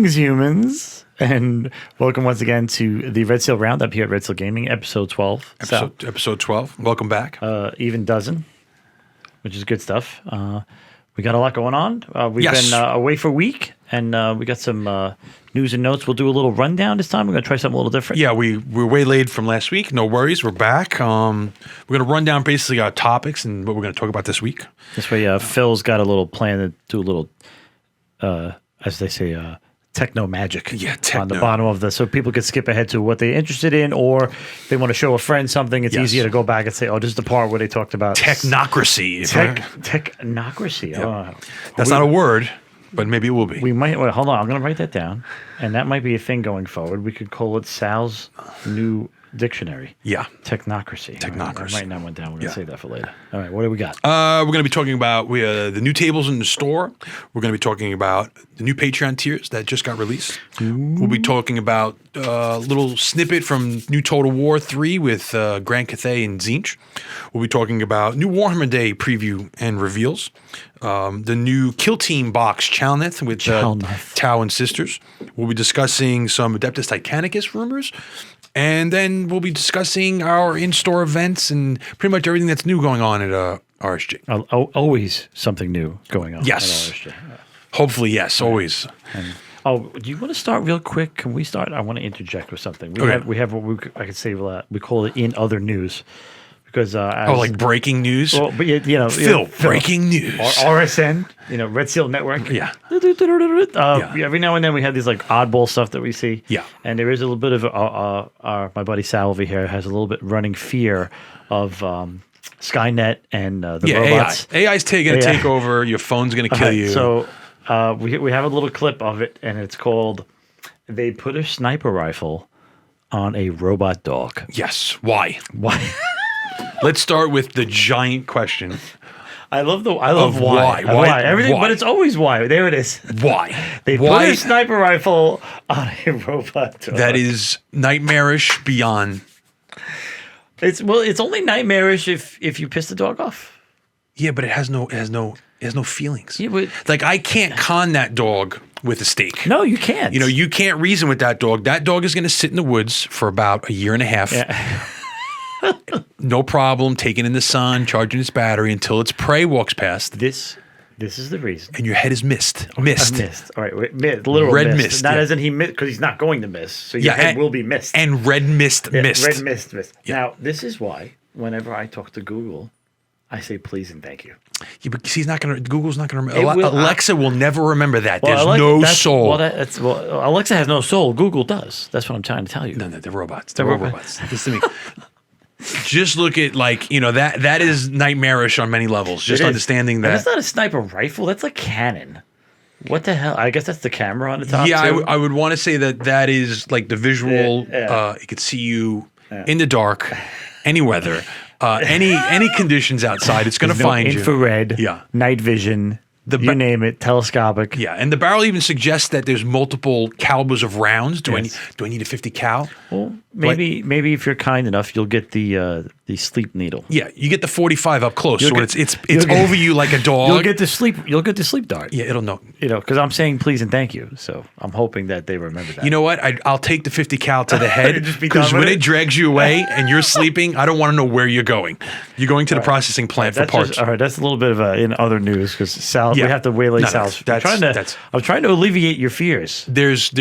Greetings, humans, and welcome once again to the Red Seal Roundup here at Red Seal Gaming, episode 12. Episode 12. Welcome back. Even dozen, which is good stuff. We got a lot going on. We've been away for a week, and we got some news and notes. We'll do a little rundown this time. We're going to try something a little different. Yeah, we're way late from last week. No worries. We're back. We're going to run down basically our topics and what we're going to talk about this week. This way, Phil's got a little plan to do a little, as they say, techno magic on the bottom of the, so people could skip ahead to what they're interested in, or if they want to show a friend something. It's easier to go back and say, "Oh, this is the part where they talked about technocracy." Technocracy. Yep. That's not a word, but maybe it will be. We might. Wait, hold on. I'm going to write that down, and that might be a thing going forward. We could call it Sal's new dictionary. Yeah. Technocracy. Technocracy. Right, I'm writing that one down. We're going to save that for later. All right. What do we got? We're going to be talking about the new tables in the store. We're going to be talking about the new Patreon tiers that just got released. We'll be talking about a little snippet from new Total War 3 with Grand Cathay and Tzeentch. We'll be talking about new Warhammer Day preview and reveals. The new Kill Team box Chalneth with Tau and Sisters. We'll be discussing some Adeptus Titanicus rumors. And then we'll be discussing our in-store events and pretty much everything that's new going on at RSG. Always something new going on. Yes. At RSG. Hopefully, yes, always. And, do you want to start real quick? Can we start? I want to interject with something. We have what I could say we call it in other news. Because like breaking news. Well, but Phil, breaking news. RSN, Red Seal Network. Yeah. Every now and then we have these like oddball stuff that we see. Yeah. And there is a little bit of my buddy Sal over here has a little bit running fear of Skynet and the robots. AI is going to take over. Your phone's going to kill you. So we have a little clip of it, and it's called "They Put a Sniper Rifle on a Robot Dog." Yes. Why? Why? Let's start with the giant question. I love why. Why? Everything, why? But it's always why. There it is. Why? They put a sniper rifle on a robot dog. That is nightmarish beyond. It's only nightmarish if you piss the dog off. Yeah, but it has no feelings. Yeah, but like I can't con that dog with a steak. No, you can't. You can't reason with that dog. That dog is going to sit in the woods for about a year and a half. Yeah. No problem, taking in the sun, charging its battery until its prey walks past. This is the reason. And your head is missed. Missed. All right, literal red mist. Not as in he missed, because he's not going to miss. So your head will be missed. And red mist missed. Red mist. Yeah. Now, this is why whenever I talk to Google, I say please and thank you. Yeah, but Google's not going to remember. Alexa will never remember that. There's no soul. Alexa has no soul. Google does. That's what I'm trying to tell you. No, they're robots. They're robots. Listen to me. Just look at that is nightmarish on many levels. Just understanding that. And that's not a sniper rifle. That's a cannon. What the hell? I guess that's the camera on the top. Yeah, too. I would want to say that is like the visual. It could see you in the dark, any weather, any conditions outside. It's going to find infrared, you. Night vision. You name it, telescopic. Yeah, and the barrel even suggests that there's multiple calibers of rounds. Do I need a 50 cal? Well, maybe if you're kind enough, you'll get the sleep needle. Yeah, you get the 45 up close, so it's over you like a dog. You'll get the sleep dart. Yeah, it'll know. Because I'm saying please and thank you, so I'm hoping that they remember that. You know what? I'll take the 50 cal to the head because when it drags you away and you're sleeping, I don't want to know where you're going. You're going to the processing plant for parts. All right, that's a little bit of in other news because Sal. We have to waylay Sal. I'm trying to alleviate your fears. There's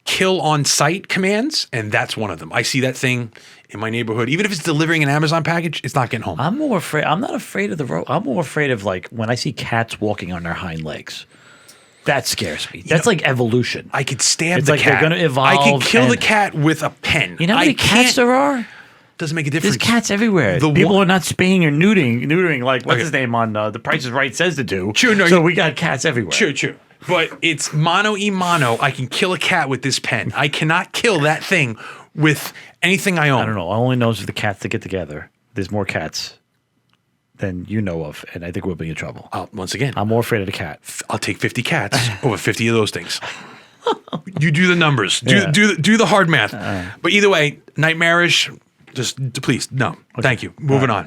kill on site commands, and that's one of them. I see that thing in my neighborhood. Even if it's delivering an Amazon package, it's not getting home. I'm not afraid of the road. I'm more afraid of when I see cats walking on their hind legs. That scares me. That's like evolution. I could stab the cat. They're going to evolve. I could kill the cat with a pen. You know how many cats there are? Doesn't make a difference. There's cats everywhere. People are not spaying or neutering like what's his name on The Price is Right says to do. So we got cats everywhere. True. But it's mano y mano. I can kill a cat with this pen. I cannot kill that thing with anything I own. I don't know. I only know for the cats that get together. There's more cats than you know of, and I think we'll be in trouble. Once again, I'm more afraid of the cat. I'll take 50 cats over 50 of those things. You do the numbers. Do the hard math. But either way, nightmarish. Just please, no. Okay. Thank you. Moving on.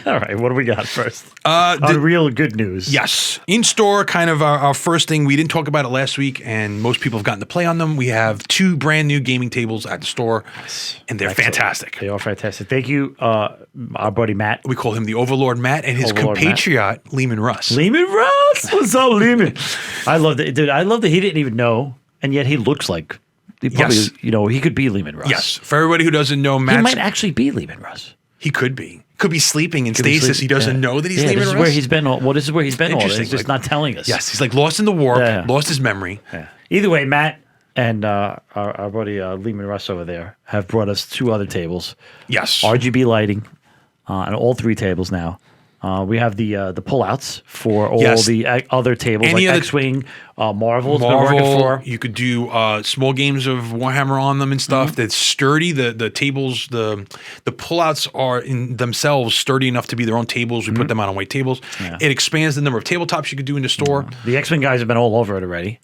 All right, what do we got first? The real good news. Yes. In store, kind of our first thing. We didn't talk about it last week, and most people have gotten to play on them. We have 2 brand new gaming tables at the store, and they're fantastic. They are fantastic. Thank you, our buddy Matt. We call him the Overlord Matt, and his compatriot, Lehman Russ. Lehman Russ? What's up, Lehman? I love that. Dude, I love that he didn't even know, and yet he looks like, he probably, he could be Lehman Russ. Yes. For everybody who doesn't know, Matt. He might actually be Lehman Russ. He could be. Could be sleeping in stasis. He doesn't know that he's Lehman Russ. This is where he's been. This is where he's been. He's just not telling us. Yes, he's like lost in the warp, lost his memory. Yeah. Either way, Matt and our buddy Lehman Russ over there have brought us 2 other tables. Yes. RGB lighting on all 3 tables now. We have the pullouts for all the other tables, like X-Wing, Marvel's been working for. You could do small games of Warhammer on them and stuff. That's sturdy. The tables, the pullouts are in themselves sturdy enough to be their own tables. We put them on white tables. Yeah. It expands the number of tabletops you could do in the store. The X-Wing guys have been all over it already.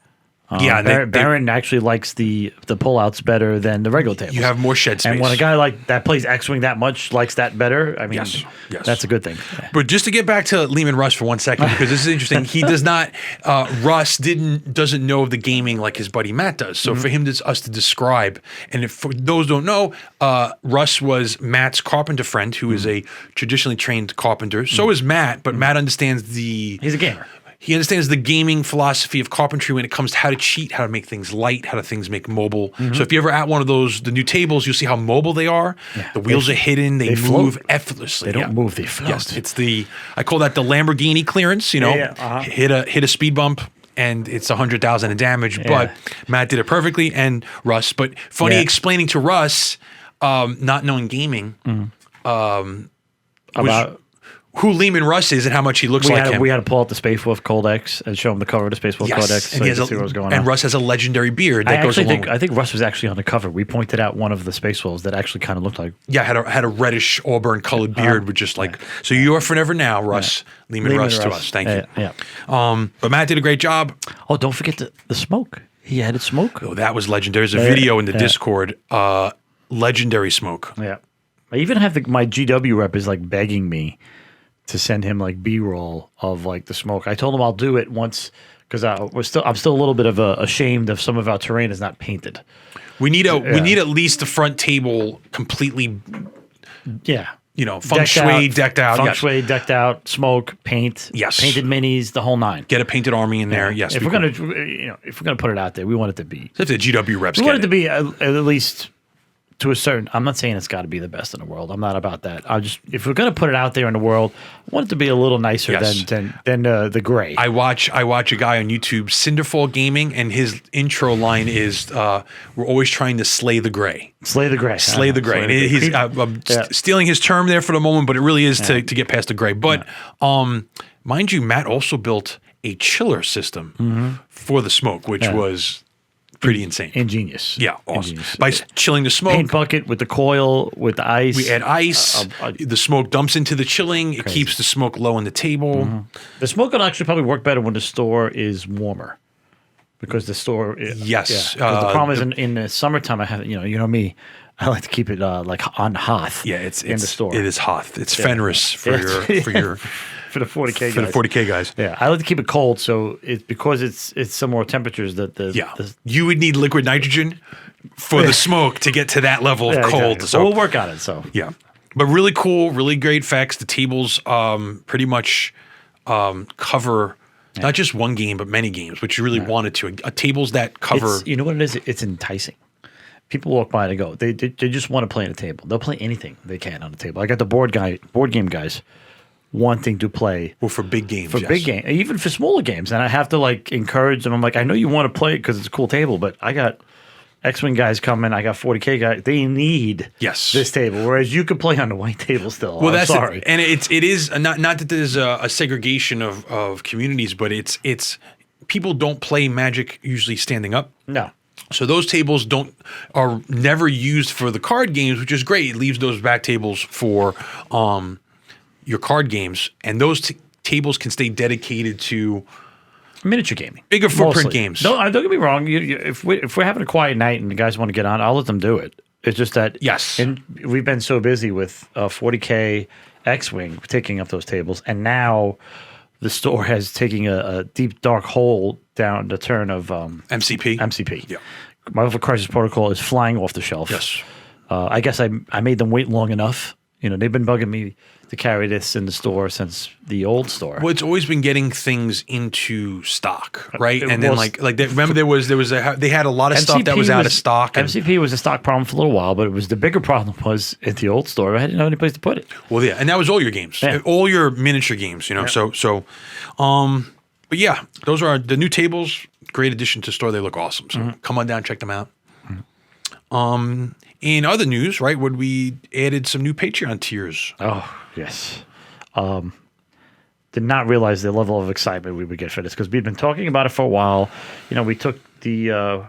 Baron actually likes the pullouts better than the regular tables. You have more shed space. And when a guy like that plays X-Wing that much likes that better, I mean, yes. That's a good thing. Yeah. But just to get back to Lehman Russ for 1 second, because this is interesting. He does not, Russ doesn't know of the gaming like his buddy Matt does. So for us to describe, and if for those who don't know, Russ was Matt's carpenter friend, who is a traditionally trained carpenter. So is Matt, but Matt understands He's a gamer. He understands the gaming philosophy of carpentry when it comes to how to cheat, how to make things light, how to things make mobile. So if you're ever at one of the new tables, you'll see how mobile they are. Yeah. The wheels are hidden. They move effortlessly. They don't move, they float. Yes, it's I call that the Lamborghini clearance, hit a speed bump and it's 100,000 in damage, but Matt did it perfectly and Russ. But funny explaining to Russ, not knowing gaming, about who Lehman Russ is and how much he looks like him. We had to pull out the Space Wolf Codex and show him the cover of the Space Wolf Codex so he see what was going on. And Russ has a legendary beard that goes along. I think Russ was actually on the cover. We pointed out one of the Space Wolves that actually kind of looked like. Yeah, had a reddish auburn colored beard with just like. So you are forever now, Russ. Lehman Russ to us. Thank you. Yeah. But Matt did a great job. Oh, don't forget the smoke. He added smoke. Oh, that was legendary. There's a video in the Discord. Legendary smoke. Yeah. I even have my GW rep is like begging me to send him like B-roll of like the smoke. I told him I'll do it once because I'm still a little bit of ashamed of some of our terrain is not painted. We need at least the front table completely. Yeah. Feng shui decked out. Feng shui decked out, smoke, paint. Yes. Painted minis, the whole 9. Get a painted army in there. Yes. If we're gonna put it out there, we want it to be. If the GW reps, we want it to be at least. To a certain, I'm not saying it's got to be the best in the world. I'm not about that. If we're going to put it out there in the world, I want it to be a little nicer than the gray. I watch a guy on YouTube, Cinderfall Gaming, and his intro line is, "We're always trying to slay the gray." Slay the gray. Slay the gray. And he's stealing his term there for the moment, but it really is to get past the gray. But mind you, Matt also built a chiller system for the smoke, which was pretty insane. Ingenious. Yeah, awesome. Ingenious. By chilling the smoke. Paint bucket with the coil, with the ice. We add ice. The smoke dumps into the chilling. It keeps the smoke low on the table. The smoke will actually probably work better when the store is warmer. Because the store... Yes. Yeah. The problem is in the summertime, I have, you know me, I like to keep it like on hoth in the store. It is hoth. It's Fenris for your... For the 40K guys. For the 40K guys. Yeah. I like to keep it cold, so because it's similar temperatures you would need liquid nitrogen for the smoke to get to that level of cold. Exactly. So we'll work on it. So yeah. But really cool, really great effects. The tables pretty much cover not just one game, but many games, which you really wanted to. Tables that cover you know what it is? It's enticing. People walk by and go, they just want to play on a table. They'll play anything they can on the table. I got the board game guys wanting to play. Well, for big games. Big games. Even for smaller games. And I have to like encourage them. I'm like, I know you want to play it because it's a cool table, but I got X-Wing guys coming. I got 40K guys. They need this table. Whereas you could play on the white table still. Well, that's sorry. And it is not that there's a segregation of communities, but it's people don't play Magic usually standing up. No. So those tables are never used for the card games, which is great. It leaves those back tables for your card games, and those tables can stay dedicated to miniature gaming, bigger footprint games. Don't get me wrong. If we're having a quiet night and the guys want to get on, I'll let them do it. It's just that Yes. and we've been so busy with 40K X-Wing taking up those tables, and now the store has taken a deep dark hole down the turn of MCP. MCP. Yeah. Marvel Crisis Protocol is flying off the shelf. Yes. I guess I made them wait long enough. You know, they've been bugging me to carry this in the store since the old store. Well, it's always been getting things into stock, right? It And then was- remember they had a lot of stuff that was out of stock. And, MCP was a stock problem for a little while, but it was the bigger problem was at the old store. I didn't know any place to put it. well, yeah, and that was all your games, Yeah. all your miniature games, you know. But yeah, those are the new tables. Great addition to the store. They look awesome. So come on down, check them out. In other news, right, we added some new Patreon tiers. Oh, yes. Did not realize the level of excitement we would get for this because we'd been talking about it for a while. You know, we took the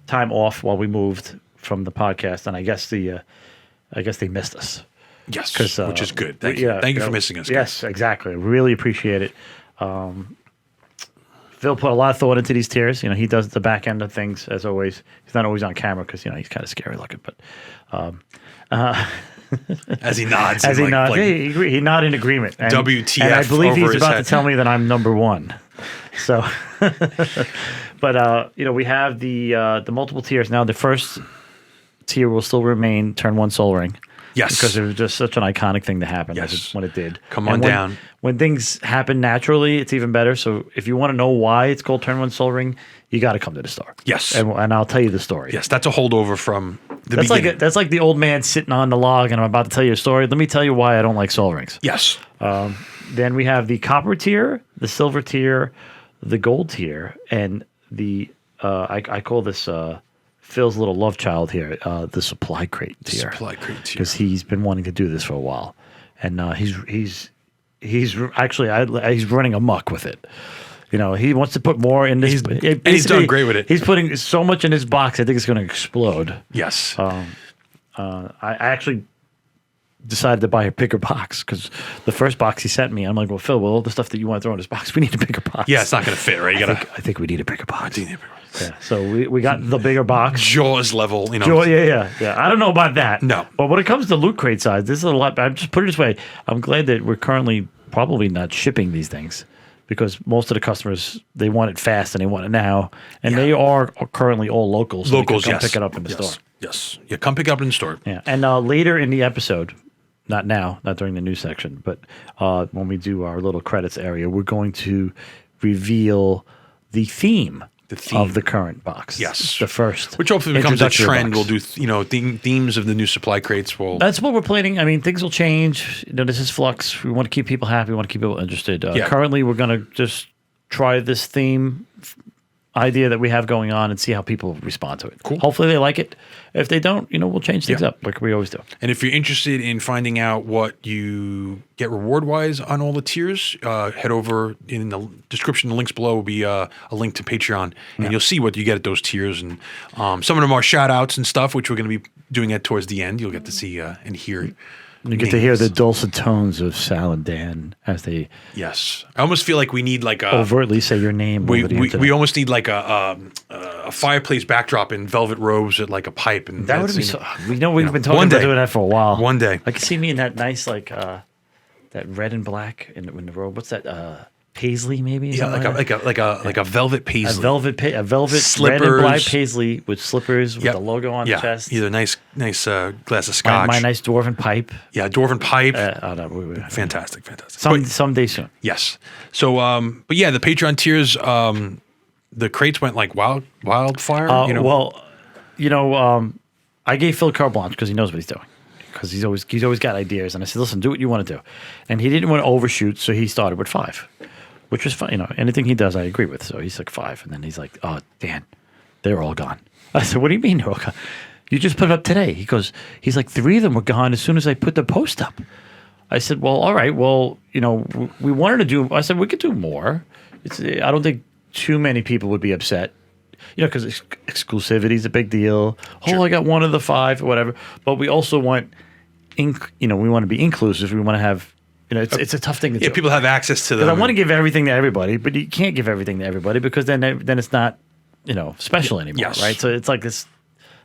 time off while we moved from the podcast, and I guess they missed us. Yes, 'Cause, which is good. Thank you. Thank you for missing us. Guys. Yes, exactly. Really appreciate it. Phil put a lot of thought into these tiers. You know, he does the back end of things as always. He's not always on camera because he's kind of scary looking, but As he nods. as he like, nods, like, he nodded in agreement. And, WTF and I believe over he's his about head. to tell me that I'm number one. So, but you know, we have the multiple tiers now. The first tier will still remain turn 1 Soul Ring. Yes. Because it was just such an iconic thing to happen Yes. when it did. Come And on when, down. When things happen naturally, it's even better. So if you want to know why it's called Turn 1 Soul Ring, you got to come to the store. Yes. And I'll tell you the story. Yes, that's a holdover from the That's beginning. that's like the old man sitting on the log and I'm about to tell you a story. Let me tell you why I don't like soul rings. Yes. Then we have the copper tier, the silver tier, the gold tier, and the I call this Phil's little love child here, the supply crate tier. Supply crate tier. Because he's been wanting to do this for a while, and he's actually he's running amok with it. You know, he wants to put more in this. And he's done great with it. He's putting so much in his box. I think it's going to explode. Yes. I actually decided to buy a bigger box because the first box he sent me, I'm like, well, Phil, well, all the stuff that you want to throw in this box, we need a bigger box. Yeah, it's not going to fit, right? You got I think we need a bigger box. to Yeah, so we got the bigger box. Jaws level, you know. Yeah. I don't know about that. No. But when it comes to loot crate size, this is a lot. I just put it this way. I'm glad that we're currently probably not shipping these things because most of the customers, they want it fast and they want it now. And they are currently all locals. So Locals, come yes. pick it up in the store. Yes. Yeah, come pick it up in the store. Yeah. And later in the episode, not now, not during the news section, but when we do our little credits area, we're going to reveal the theme of the current box. Yes. The first. Which hopefully becomes a introductory trend. box. We'll do, themes of the new supply crates. That's what we're planning. I mean, things will change. You know, this is flux. We want to keep people happy. We want to keep people interested. Currently, we're going to just try this theme idea that we have going on and see how people respond to it. Cool. Hopefully they like it. If they don't, we'll change things up like we always do. And if you're interested in finding out what you get reward-wise on all the tiers, head over in the description. The links below will be a link to Patreon, and you'll see what you get at those tiers. And some of them are shout-outs and stuff, which we're going to be doing at towards the end. You'll get to see and hear. You get to hear the dulcet tones of Sal and Dan as they Yes. I almost feel like we need like a overtly say your name. We, over the we, internet. we almost need like a fireplace backdrop in velvet robes with like a pipe, and That would that's, be you so. know, We know we've been talking one about day. doing that for a while. One day. I can see me in that nice that red and black in the robe. What's that? Paisley maybe? Yeah, like a velvet paisley. A velvet Slippers. red and black paisley with slippers with Yep. the logo on the chest. Either nice glass of My, scotch. my nice dwarven pipe. Yeah, dwarven pipe. Fantastic. Fantastic. Someday soon. Yes. So, but yeah, the Patreon tiers, the crates went like wildfire. I gave Phil carte blanche because he knows what he's doing. Because he's always got ideas, and I said, "Listen, do what you want to do," and he didn't want to overshoot, so he started with 5, which was fine. Anything he does, I agree with. So he's like 5, and then he's like, "Oh, Dan, they're all gone." I said, "What do you mean they're all gone? You just put it up today." He's like, 3 of them were gone as soon as I put the post up. I said, "Well, all right. Well, we wanted to do." I said, "We could do more." I don't think too many people would be upset. Because exclusivity is a big deal. I got one of the 5 or whatever. But we also want, we want to be inclusive. We want to have, it's a tough thing to do. Yeah, people have access to them. I want to give everything to everybody, but you can't give everything to everybody because then it's not, special anymore, Yes. right? So it's like this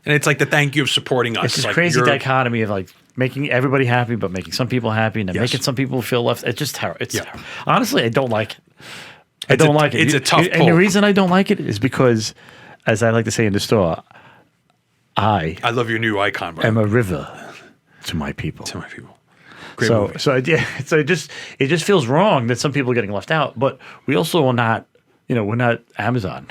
And it's like the thank you of supporting us. It's this like crazy dichotomy of like making everybody happy, but making some people happy, and then making some people feel left. It's just terrible. It's terrible. Honestly, I don't like it. I don't like it. It's a tough pull. And the reason I don't like it is because, as I like to say in the store, I love your new icon. am a river to my people. To my people. Great movie. So it just feels wrong that some people are getting left out, but we also are not. We're not Amazon.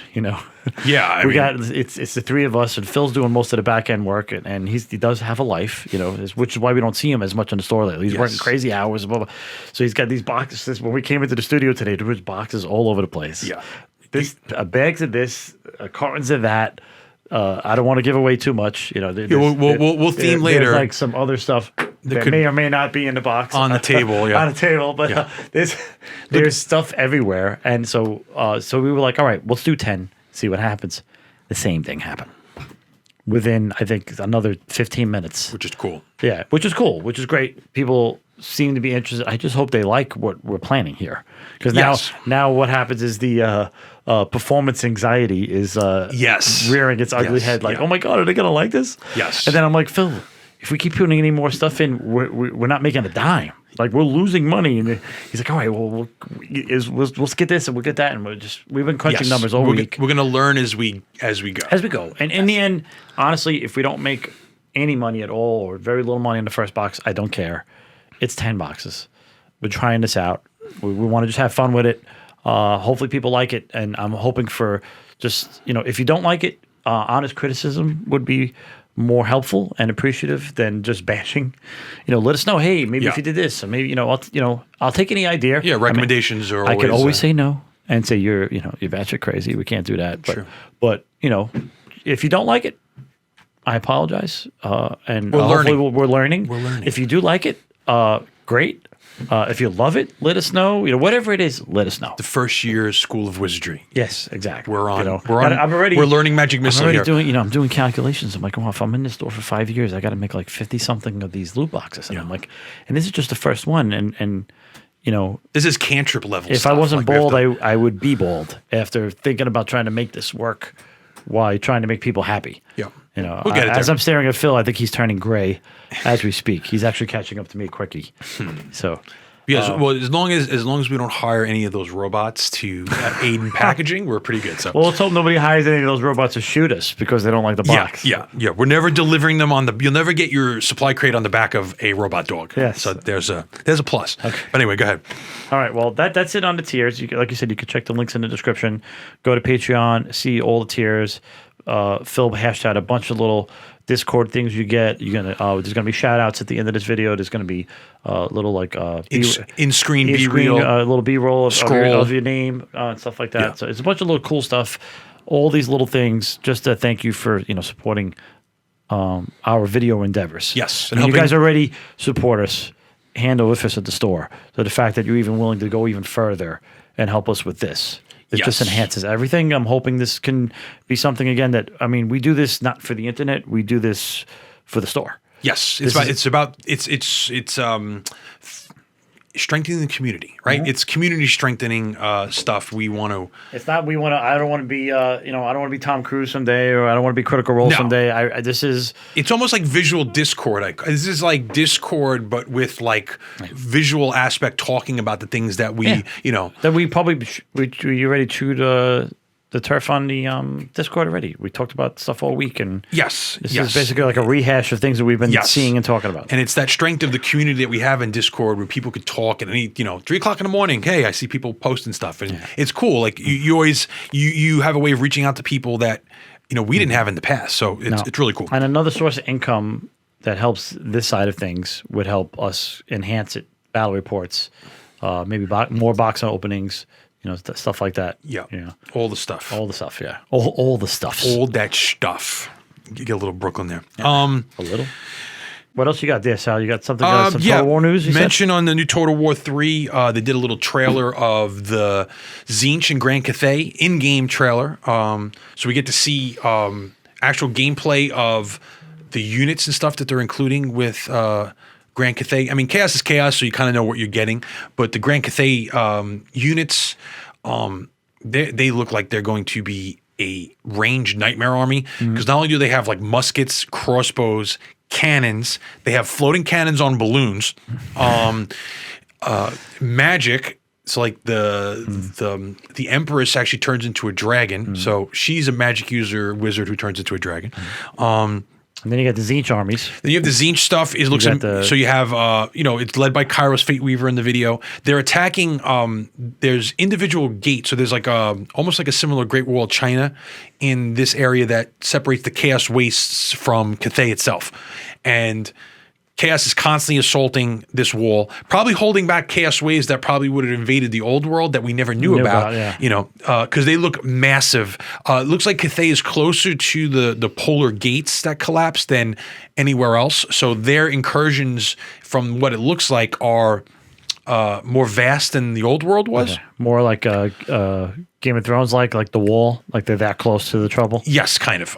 Yeah, I mean, it's the three of us, and Phil's doing most of the back end work, and he does have a life. Which is why we don't see him as much in the store lately. He's working crazy hours, blah, blah. So he's got these boxes. When we came into the studio today, there was boxes all over the place. Yeah, bags of this, cartons of that. I don't want to give away too much. We'll theme later. There's like some other stuff that may or may not be in the box on the table. Yeah, on the table. But there's stuff everywhere, and so we were like, all right, let's do 10. See what happens. The same thing happened within, I think, another 15 minutes, which is cool. Yeah, which is cool, which is great. People seem to be interested. I just hope they like what we're planning here, because now what happens is the performance anxiety is rearing its ugly head. Like, oh my God, are they gonna like this? Yes. And then I'm like, Phil, if we keep putting any more stuff in, we're not making a dime. Like, we're losing money. And he's like, all right, well, let's get this and we'll get that, and we've been crunching numbers all week. We're gonna learn as we go. And in the end, honestly, if we don't make any money at all or very little money in the first box, I don't care. It's 10 boxes. We're trying this out. We want to just have fun with it. Hopefully people like it, and I'm hoping for just, if you don't like it, honest criticism would be more helpful and appreciative than just bashing. Let us know, hey, maybe if you did this, or maybe, I'll take any idea. Yeah, recommendations are always... I could always say no and say you're batshit crazy. We can't do that. But if you don't like it, I apologize. And hopefully we're learning. We're learning. If you do like it, great. If you love it, let us know. Whatever it is, let us know. The first year's School of Wizardry. Yes, exactly. We're on. We're learning Magic Missile here. I'm doing calculations. I'm like, well, if I'm in this store for 5 years, I got to make like 50 something of these loot boxes. And I'm like, and this is just the first one. And this is cantrip level. If stuff. I wasn't bald, I would be bald after thinking about trying to make this work while trying to make people happy. Yeah. We'll get it as I'm staring at Phil, I think he's turning gray as we speak. He's actually catching up to me quickie. So, yes. Well, as long as we don't hire any of those robots to aid in packaging, we're pretty good. So, well, let's hope nobody hires any of those robots to shoot us because they don't like the box. Yeah. We're never delivering them on the. You'll never get your supply crate on the back of a robot dog. Yes. So there's a plus. Okay. But anyway, go ahead. All right. Well, that's it on the tiers. Like you said, you can check the links in the description. Go to Patreon, see all the tiers. Phil hashed out a bunch of little Discord things you get. There's gonna be shout outs at the end of this video. There's gonna be little like in-screen B-reel, little B-roll of your name and stuff like that. Yeah. So it's a bunch of little cool stuff. All these little things just to thank you for supporting our video endeavors. Yes, and you guys already support us hand over fist at the store. So the fact that you're even willing to go even further and help us with this. It just enhances everything. I'm hoping this can be something again that, we do this not for the internet. We do this for the store. Yes, it's about strengthening the community, right? Mm-hmm. It's community strengthening stuff. We want to. It's not. I don't want to be. I don't want to be Tom Cruise someday, or I don't want to be Critical Role someday. This is. It's almost like visual Discord. This is like Discord, but with like visual aspect, talking about the things that we, that we probably we already chewed the turf on the Discord already. We talked about stuff all week, and this is basically like a rehash of things that we've been seeing and talking about. And it's that strength of the community that we have in Discord, where people could talk at any 3:00 in the morning. Hey, I see people posting stuff, and it's cool. Like you always you have a way of reaching out to people that we didn't have in the past. So it's really cool. And another source of income that helps this side of things would help us enhance it. Battle reports, maybe more box openings. Stuff like that. Yeah. All the stuff. All the stuff, yeah. All the stuff. All that stuff. You get a little Brooklyn there. Yeah. A little. What else you got there, Sal? You got something, some Total War news? Mention on the new Total War 3, they did a little trailer of the Tzeentch and Grand Cathay in-game trailer. So we get to see actual gameplay of the units and stuff that they're including with Grand Cathay. Chaos is chaos, so you kind of know what you're getting. But the Grand Cathay units, they look like they're going to be a ranged nightmare army, because not only do they have like muskets, crossbows, cannons, they have floating cannons on balloons, magic. So like the Empress actually turns into a dragon. So she's a magic user wizard who turns into a dragon. And then you got the Tzeentch armies. Then you have the Tzeentch stuff. So you have it's led by Kairos Fate Weaver in the video. They're attacking. There's individual gates. So there's like almost like a similar Great Wall of China in this area that separates the Chaos Wastes from Cathay itself, and Chaos is constantly assaulting this wall, probably holding back Chaos waves that probably would have invaded the old world that we never knew about. Because they look massive. It looks like Cathay is closer to the polar gates that collapsed than anywhere else. So their incursions, from what it looks like, are more vast than the old world was. More like Game of Thrones, like the wall, like they're that close to the trouble. Yes, kind of.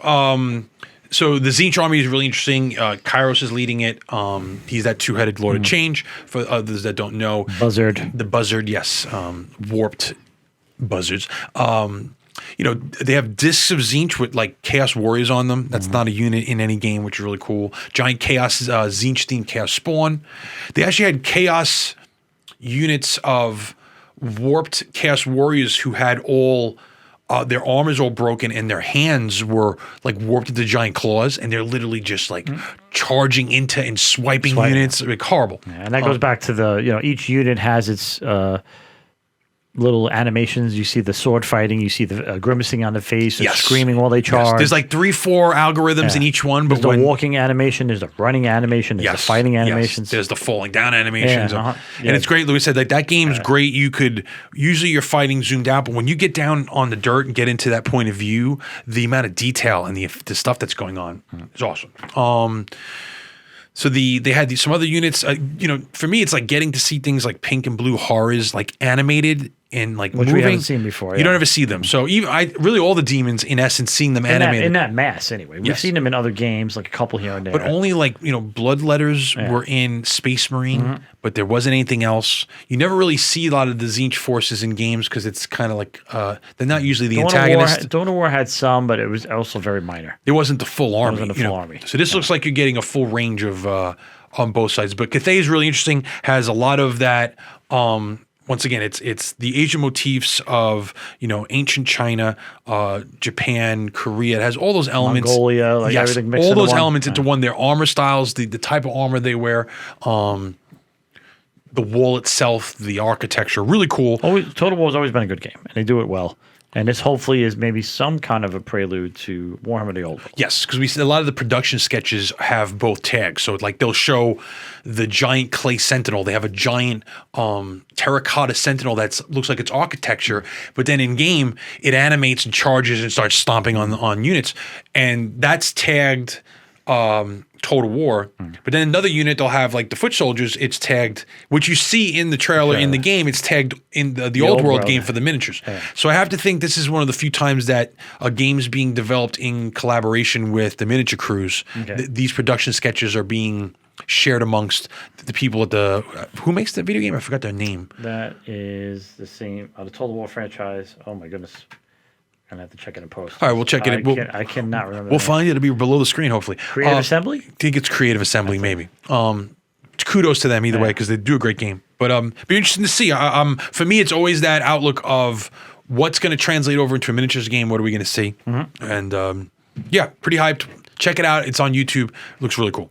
So the Tzeentch army is really interesting. Kairos is leading it. He's that two-headed Lord of Change. For others that don't know, Buzzard. The Buzzard, yes, warped buzzards. They have discs of Tzeentch with like Chaos Warriors on them. That's not a unit in any game, which is really cool. Giant Chaos Tzeentch themed Chaos Spawn. They actually had Chaos units of warped Chaos Warriors who had all. Their armors all broken and their hands were like warped into giant claws, and they're literally just like charging into and swiping units. Like horrible. Yeah, and that goes back to the each unit has its little animations. You see the sword fighting, you see the grimacing on the face, screaming while they charge. Yes. There's like 3-4 algorithms in each one. But there's the walking animation, there's the running animation, there's the fighting animations. There's the falling down animations. And it's great. Louis said like that game's great. You could usually you're fighting zoomed out, but when you get down on the dirt and get into that point of view, the amount of detail and the stuff that's going on is awesome. So they had some other units. For me, it's like getting to see things like pink and blue horrors, like animated and like which moving. we haven't seen before. You don't ever see them. So really all the demons, in essence, seeing them animated in that mass anyway. We've seen them in other games, like a couple here and there. But only like Bloodletters were in Space Marine, but there wasn't anything else. You never really see a lot of the Tzeentch forces in games because it's kind of like they're not usually the antagonist. Dawn of War had some, but it was also very minor. It wasn't the full army. It wasn't a full army. So this looks like you're getting a full range of on both sides. But Cathay is really interesting. Has a lot of that. Once again, it's the Asian motifs of ancient China, Japan, Korea. It has all those elements. Mongolia, everything mixed all into those one. elements into one. Their armor styles, the type of armor they wear, the wall itself, the architecture, really cool. Total War's always been a good game, and they do it well. And this hopefully is maybe some kind of a prelude to Warhammer the Old World. Yes, because we see a lot of the production sketches have both tags. So like they'll show the giant clay sentinel. They have a giant terracotta sentinel that looks like it's architecture, but then in game it animates and charges and starts stomping on units, and that's tagged Total War. But then another unit they'll have like the foot soldiers. It's tagged, which you see in the trailer in the game. It's tagged in the old world game for the miniatures. Yeah. So I have to think this is one of the few times that a game's being developed in collaboration with the miniature crews. These production sketches are being shared amongst the people at the who makes the video game. I forgot their name. That is the same the Total War franchise. Oh my goodness. I'm going to have to check it in post. All right, we'll check it. I cannot remember. We'll find it. It'll be below the screen, hopefully. Creative Assembly? I think it's Creative Assembly, maybe. Kudos to them either way because they do a great game. But be interesting to see. For me, it's always that outlook of what's going to translate over into a miniatures game. What are we going to see? And pretty hyped. Check it out. It's on YouTube. It looks really cool.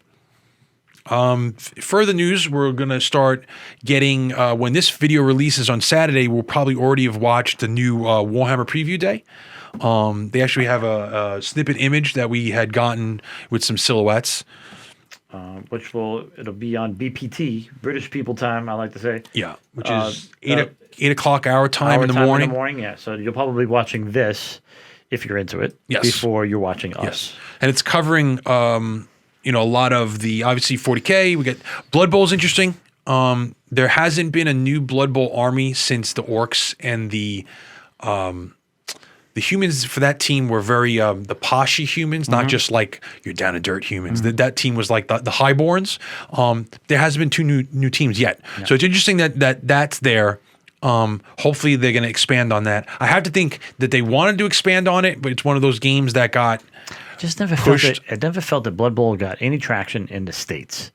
Further news, we're going to start getting, when this video releases on Saturday, we'll probably already have watched the new Warhammer Preview Day. They actually have a snippet image that we had gotten with some silhouettes. Which it'll be on BPT, British People Time, I like to say. Yeah, which is 8 o'clock our time in the morning. Yeah, so you'll probably be watching this, if you're into it, before you're watching us. Yes, and it's covering... a lot of the, obviously 40K, we get Blood Bowl's interesting. There hasn't been a new Blood Bowl army since the Orcs, and the humans for that team were very, the poshy humans, not just like you're down to dirt humans. That team was like the Highborns. There hasn't been two new teams yet. Yeah. So it's interesting that's there. Hopefully they're going to expand on that. I have to think that they wanted to expand on it, but it's one of those games that got just never pushed. I never felt that Blood Bowl got any traction in the States.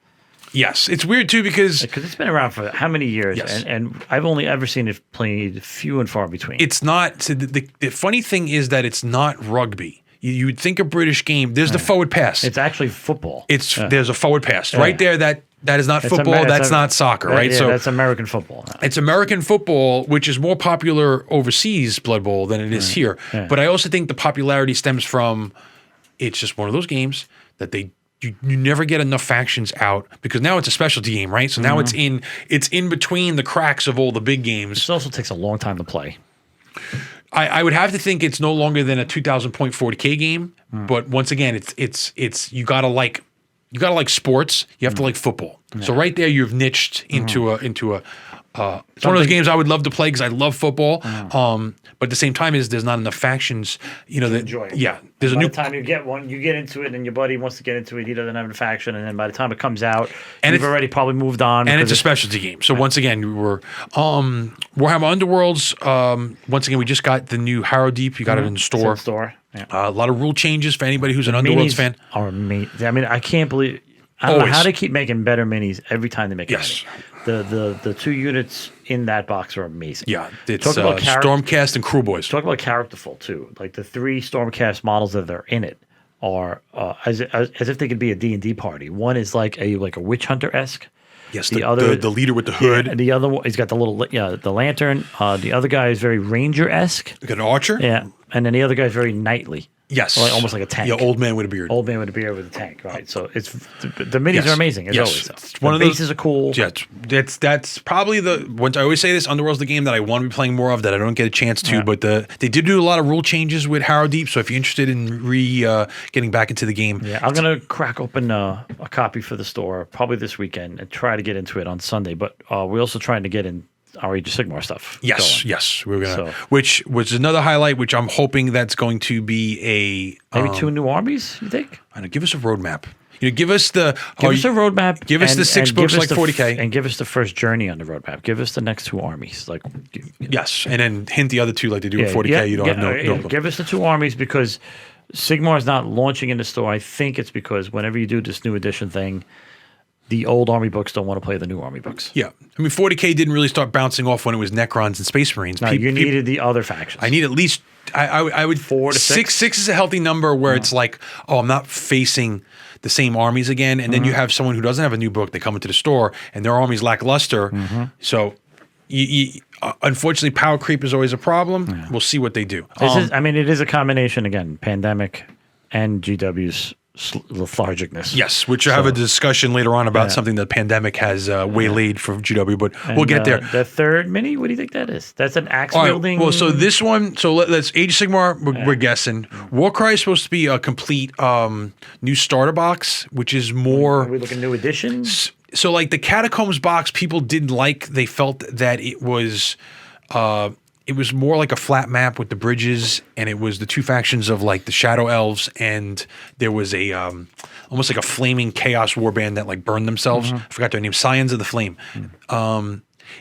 Yes, it's weird too because it's been around for how many years, Yes. and I've only ever seen it played few and far between. it's not. So the funny thing is that it's not rugby. You would think a British game. There's the forward pass. It's actually football. There's a forward pass right there. That is not It's football. That's not soccer, right? Yeah, So that's American football. it's American football, which is more popular overseas, Blood Bowl, than it is here. Yeah. But I also think the popularity stems from it's just one of those games that you never get enough factions out because now it's a specialty game, right? So now it's in between the cracks of all the big games. It also takes a long time to play. I would have to think it's no longer than a 2,000 point 40K game, but once again, it's you gotta like sports. You have to like football. So right there, you've niched into a. It's one of those games I would love to play because I love football. But at the same time, there's not enough factions. Enjoy it. Yeah, there's By the time you get one, you get into it, and your buddy wants to get into it. He doesn't have a faction, and then by the time it comes out, And you've it's- already probably moved on. and because it's a specialty game. So once again, we were Warhammer Underworlds. Once again, we just got the new Harrow Deep. You got it in the it's store. in store. Yeah. A lot of rule changes for anybody who's an Underworlds Minis fan. are amazing. I mean, I can't believe. I don't know Always. how they keep making better minis every time they make a Yes. mini. The 2 units in that box are amazing. Yeah, it's Talk about Stormcast and Crew Boys. Talk about characterful too. Like the 3 Stormcast models that are in it are as if they could be a D&D party. One is like a witch hunter esque. Yes, the other the leader with the hood. And the other one, he's got the little the lantern. The other guy is very ranger esque. You got an archer. Yeah, and then the other guy is very knightly. Yes, Almost like a tank. Yeah, old man with a beard. Old man with a beard with a tank, right? So it's the minis Yes. are amazing as Yes. always. It's one the of those- bases are cool. Yeah, that's probably once I always say this, Underworld's the game that I want to be playing more of that I don't get a chance to. Yeah. But they did do a lot of rule changes with Harrow Deep. So if you're interested in getting back into the game, Yeah, I'm gonna crack open a copy for the store probably this weekend and try to get into it on Sunday. But we're also trying to get in our Age of Sigmar stuff. Yes, going. yes, we're gonna. So- Which was another highlight, which I'm hoping that's going to be Maybe 2 new armies. You think? I don't know, give us a roadmap. Give us the Give us a roadmap. Give us the 6 give books us like the 40K. and give us the first journey on the roadmap. Give us the next 2 armies. Like, Yes, and then hint the other 2 like they do with 40K. You don't have no. Give us the 2 armies because Sigmar is not launching in the store. I think it's because whenever you do this new edition thing, the old army books don't want to play the new army books. Yeah, I mean 40K didn't really start bouncing off when it was Necrons and Space Marines. No, you needed the other factions. I need at least I would 4 to 6. 6 is a healthy number where it's like, oh, I'm not facing the same armies again. And then you have someone who doesn't have a new book. They come into the store and their army's lackluster. So unfortunately, power creep is always a problem. We'll see what they do. It is a combination again, pandemic and GW's lethargicness. Yes, which I have a discussion later on about something that pandemic has waylaid for GW, but we'll get there. The third mini, what do you think that is? That's an axe All right, wielding. well, so this one, let's Age of Sigmar, we're guessing. Warcry is supposed to be a complete new starter box, which is more. Are we looking new editions? So, like the Catacombs box, people didn't like. They felt that it was more like a flat map with the bridges, and it was the 2 factions of like the Shadow Elves, and there was a almost like a flaming Chaos Warband that like burned themselves. I forgot their name, Scions of the Flame.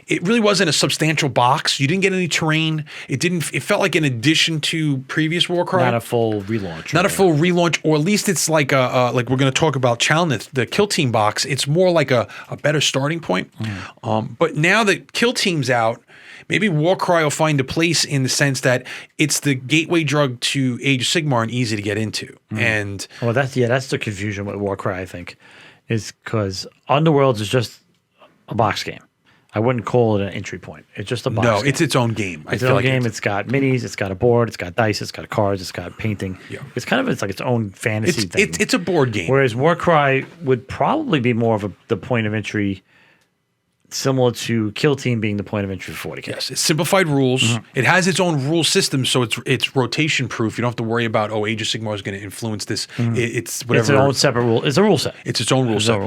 It really wasn't a substantial box. You didn't get any terrain. It felt like an addition to previous Warcry. Not a full relaunch. Not a full relaunch, or at least it's like like we're going to talk about Chalnith, the Kill Team box. It's more like a better starting point. But now that Kill Team's out, maybe Warcry will find a place in the sense that it's the gateway drug to Age of Sigmar and easy to get into. And Well, that's the confusion with Warcry. I think is because Underworlds is just a box game. I wouldn't call it an entry point. It's just a box game. it's its own game. It's its own game. It's got minis. It's got a board. It's got dice. It's got cards. It's got painting. Yeah. It's like its own fantasy thing. It's a board game. Whereas Warcry would probably be more of the point of entry, similar to Kill Team being the point of entry for 40K. Yes, it's simplified rules. It has its own rule system, so it's rotation proof. You don't have to worry about Age of Sigmar is going to influence this. It's whatever. It's its own separate rule. It's a rule set. It's its own rule set.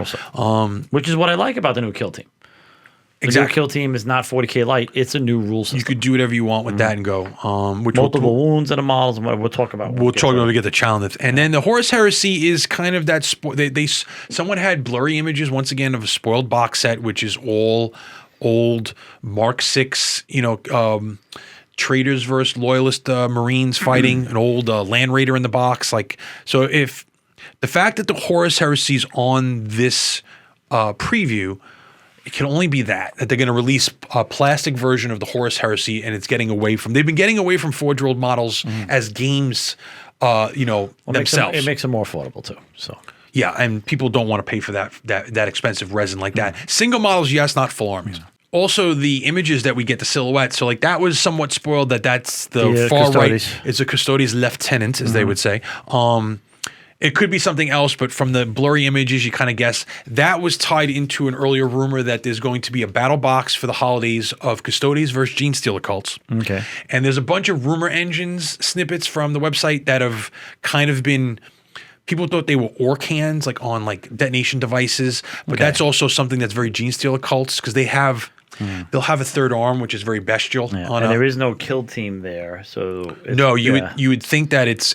Which is what I like about the new Kill Team. The new Kill Team is not 40K light. It's a new rule system. You could do whatever you want with that and go. Which multiple wounds and the models, and we'll talk about. We'll talk about when we get the Chalnith. And then the Horus Heresy is kind of that. Someone had blurry images once again of a spoiled box set, which is all old Mark VI, traders versus loyalist Marines fighting, an old Land Raider in the box. Like, so if the fact that the Horus Heresy's on this preview, it can only be that they're going to release a plastic version of the Horus Heresy, and it's getting away from. They've been getting away from forge-rolled models as games, themselves. It makes them more affordable too. So yeah, and people don't want to pay for that expensive resin like that. Single models, yes, not full armies. Also, the images that we get, the silhouette. So, like, that was somewhat spoiled. That's the far Custodes. right. It's a Custodes lieutenant, as they would say. It could be something else, but from the blurry images, you kind of guess. That was tied into an earlier rumor that there's going to be a battle box for the holidays of Custodes versus Gene Stealer cults. okay, And there's a bunch of rumor engines snippets from the website that have kind of been. People thought they were orc hands, like on like detonation devices, but that's also something that's very Gene Stealer cults because they have. They'll have a third arm, which is very bestial. yeah. And there is no kill team there, so No, you would think that it's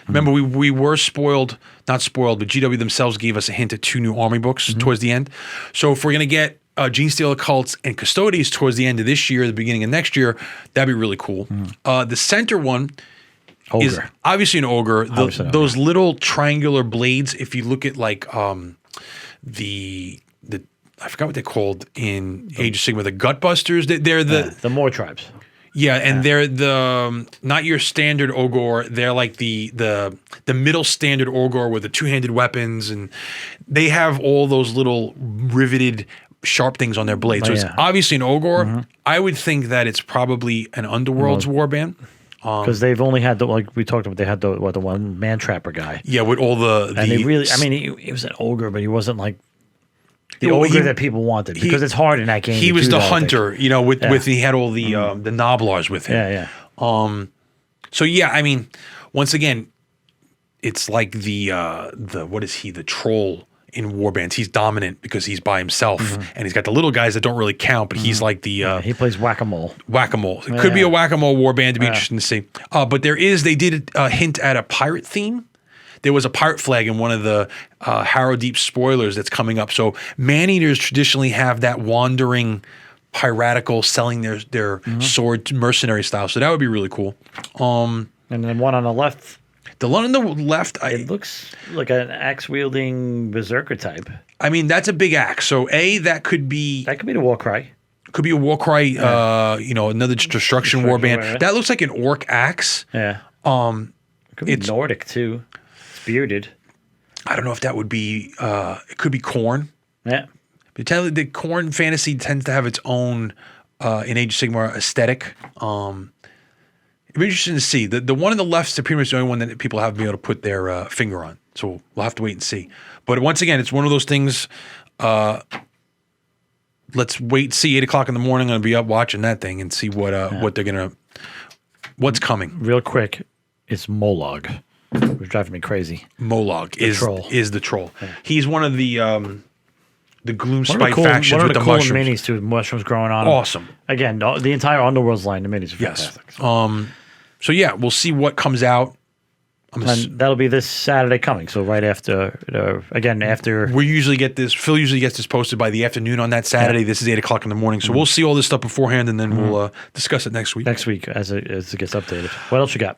remember we were spoiled, not spoiled, but GW themselves gave us a hint at 2 new army books towards the end. So if we're gonna get Gene Stealer cults and Custodes towards the end of this year, the beginning of next year, that'd be really cool. The center one is ogre. obviously an ogre. Obviously an Those little triangular blades, if you look at like the I forgot what they're called in Age of Sigmar, the Gutbusters. They're The more tribes. yeah, and they're the not your standard Ogre. They're like the middle standard Ogre with the 2-handed weapons, and they have all those little riveted sharp things on their blades. So it's obviously an Ogre. I would think that it's probably an Underworld's warband. Because they've only had like we talked about, they had the one man trapper guy. Yeah, with all the And they really, I mean, he was an ogre, but he wasn't like the Well, ogre that people wanted because it's hard in that game. He to was do the that, I think. hunter, with he had all the Noblars with him. Yeah. So yeah, I mean, once again, it's like the what is he? The troll in warbands. He's dominant because he's by himself, and he's got the little guys that don't really count, but he's like the He plays whack-a-mole. whack-a-mole. It could be a whack-a-mole warband to be interesting to see. But they did hint at a pirate theme. There was a pirate flag in one of the Harrow Deep spoilers that's coming up. So man-eaters traditionally have that wandering piratical selling their sword mercenary style. So that would be really cool. And then one on the left, The one on the left, it looks like an axe-wielding berserker type. I mean, that's a big axe. So that could be the war cry. could be a war cry. Another destruction warband. Right. That looks like an orc axe. Yeah. It could be Nordic too. It's bearded. I don't know if that would be. It could be Khorne. Yeah. But tell you, the Khorne fantasy tends to have its own in Age of Sigmar aesthetic. It'd be interesting to see. The one on the left is pretty much the only one that people have been able to put their finger on. So we'll have to wait and see. But once again, it's one of those things. Let's wait and see. 8 o'clock in the morning, I'm going to be up watching that thing and see what they're going to. What's coming? Real quick, it's Molog. Which driving me crazy. Molog is the troll. Yeah. He's one of the Gloom One Spite of the factions with the cool mushrooms. minis too. Mushrooms growing on 'em. Awesome. Again, the entire Underworld's line, the minis are Yes. fantastic. So yeah, we'll see what comes out. And that'll be this Saturday coming. So right after, after. We usually get this. Phil usually gets this posted by the afternoon on that Saturday. Yeah. This is 8 o'clock in the morning. So we'll see all this stuff beforehand, and then we'll discuss it next week. Next week as it gets updated. What else you got?